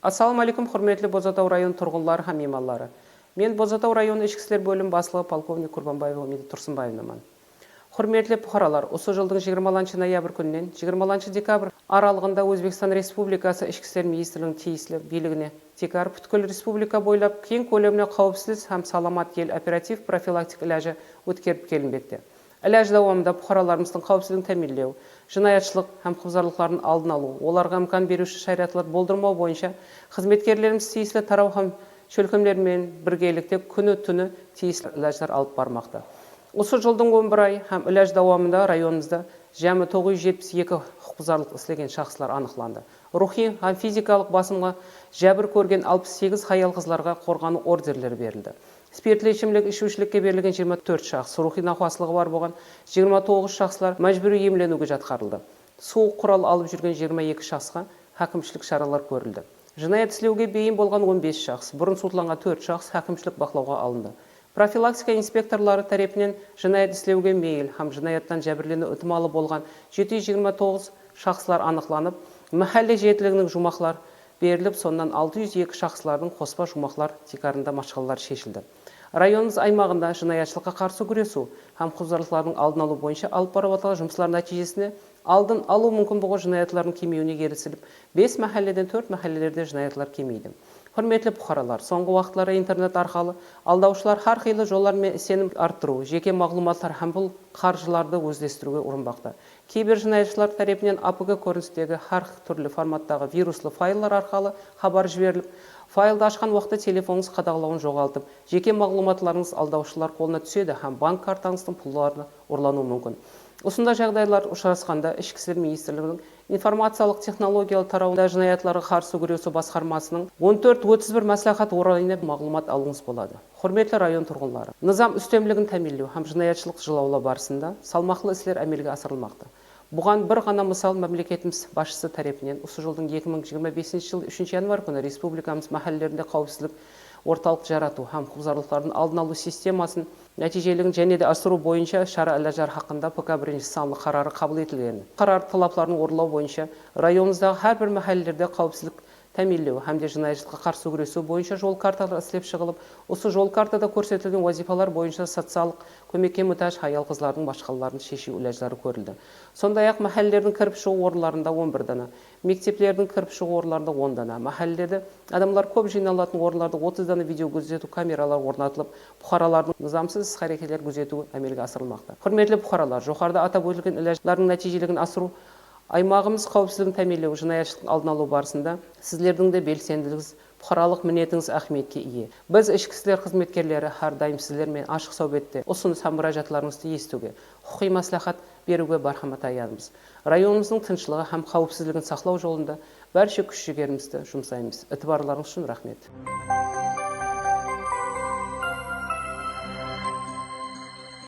Ассаламу алейкум, құрметлі Бозатау район тұрғынлары һәм мейманлары. Мен Бозатау районы ішкі істер бөлім бастығы полковник Курбанбаева Умида Тұрсынбаевнамын. Құрметлі бұқаралар, осы жылдың 20 ноябрь күнінен 20 декабрь аралығында Өзбекстан Республикасы ішкі істер министрлігінің тиесілі билігіне текарып бүткіл республика бойлап кең көлемде қауіпсіз һәм саламат ел оператив профилактик иләжі өткеріп келінбекте. Иләж дәвамында бұқараларымыздың қауіпсіздігін тәмінлеу, жинаятшылық һәм құқықбұзарлықтарын алдын алу, оларға имкан беруші шариғатлар болдырмау бойынша қызметкерлеріміз тиесілі тарау һәм шөлкемдермен біргелікте күні-түні тиесілі иләжлар алып бармақта. Осы жылдың 11 ай һәм иләж дәвамында районымызда жәмі 972 құқықбұзарлық істеген шахслар анықланды. Рухи һәм физикалық басымға жәбір көрген 68 хаял қызларға қорғану ордерлері берілді. Спиртлі ішімлік ішушілікке берілген 24 шахс, рухи науқаслығы бар болған 29 шахслар мәжбүри емленуге жатқарылды. Суық құрал алып жүрген 22 шахсқа хакімшілік шаралар көрілді. Жинаят істеуге бейім болған 15 шахс, бұрын сотталған 4 шахс хакімшілік бақылауға алынды. Профилактика инспекторлары тарапынан жинаят істеуге мейл һәм жинаяттан жәбірлену ықтималы болған 729 шахслар анықланып, мәхәлле жетілігінің жұмақлар беріліп, сондан 602 шахслардың қоспа жұмақлар текарында машқалалар шешілді. Районымыз аймағында жинаятшылыққа қарсы күресу һәм құқықбұзарлықтардың алдын алу бойынша алып барып жатқан жұмыстар нәтижесінде алдын алу мүмкіндігі жинаятлардың кемеуіне ерісіліп, 5 мәхәлледен 4 мәхәллелерде жинаятлар кемейді. Құрметлі бұқаралар, соңғы уақытлары интернет арқылы алдаушылар әрқилы жолдармен сенім арттыру, жеке мағлұматтар һәм бұл қаржыларды өзлестіруге ұрынбақта. Кейбір жинаятшылар тарапынан APG көріністегі әр түрлі форматтағы вируслы файлар арқылы хабар жіберіліп, файлды ашқан уақытта телефоныңыз қадағалауын жоғалтып, жеке мағлұматларыңыз алдаушылар қолына түседі һәм банк картаңыздың пұлдарын ұрлануы мүмкін. Осында жағдайлар ұшырасқанда Ішкі істер министрлігінің информациялық технологиялық тарауында жинаятларға қарсы күресу басқармасының 14-31 мәслихат орайында мағлұмат алуыңыз болады. Құрметлі район тұрғынлары, низам үстемлігін тәмінлеу һәм жинаятшылық жылаулы барысында салмақлы істер әмелге асырылмақты. Бұған бір ғана мысал мемлекетіміз басшысы тарапынан осы жылдың 2025 жыл 3 январь күні республикамыз мәхәллелерінде қауіпсіздік орталық жарату һәм құқықбұзарлықтардың алдын алу системасын нәтижелігін және де асыру бойынша шара иләжлар хақында ПК бірінші санлы қарары қабыл етілген. Қарар талапларын орындау бойынша районымыздағы әрбір мәхәллелерде қауіпсіздік тәмінлеу һәм де жинаятшылыққа қарсы күресу бойынша жол карталар істеп шығылып, осы жол картада көрсетілген вазифалар бойынша социалық көмекке мұқтаж аял қызлардың башқаларын шешу иләжлары көрілді. Сондай-ақ мәхәллелердің кіріп шығу орындарында 11 дана, мектептердің кіріп шығу орындарында 10 дана, мәхәллелерде адамдар көп жиналатын орындарда 30 дана видео күзету камералар орнатылып, бұқаралардың низамсыз іс-әрекеттер күзетуі әмелге асырылмақта. Құрметлі бұқаралар, жоғарыда атап өтілген иләжлардың нәтижелігін асыру аймағымыз қауіпсіздігін тәмінлеу, жинаятшылықтың алдын алу барысында сіздердің де белсенділігіңіз, бұқаралық мінетіңіз ахметке ие. Біз ішкі істер қызметкерлері әрдайым сіздермен ашық сөйлесуге, ұсыныс һәм мұражатларыңызды естуге, құқықтық мәслихат беруге бархамат аямыз. Районымыздың тыныштығы һәм қауіпсіздігін сақтау жолында барша күш-жігерімізді жұмсаймыз. Итибарларыңыз үшін рахмет.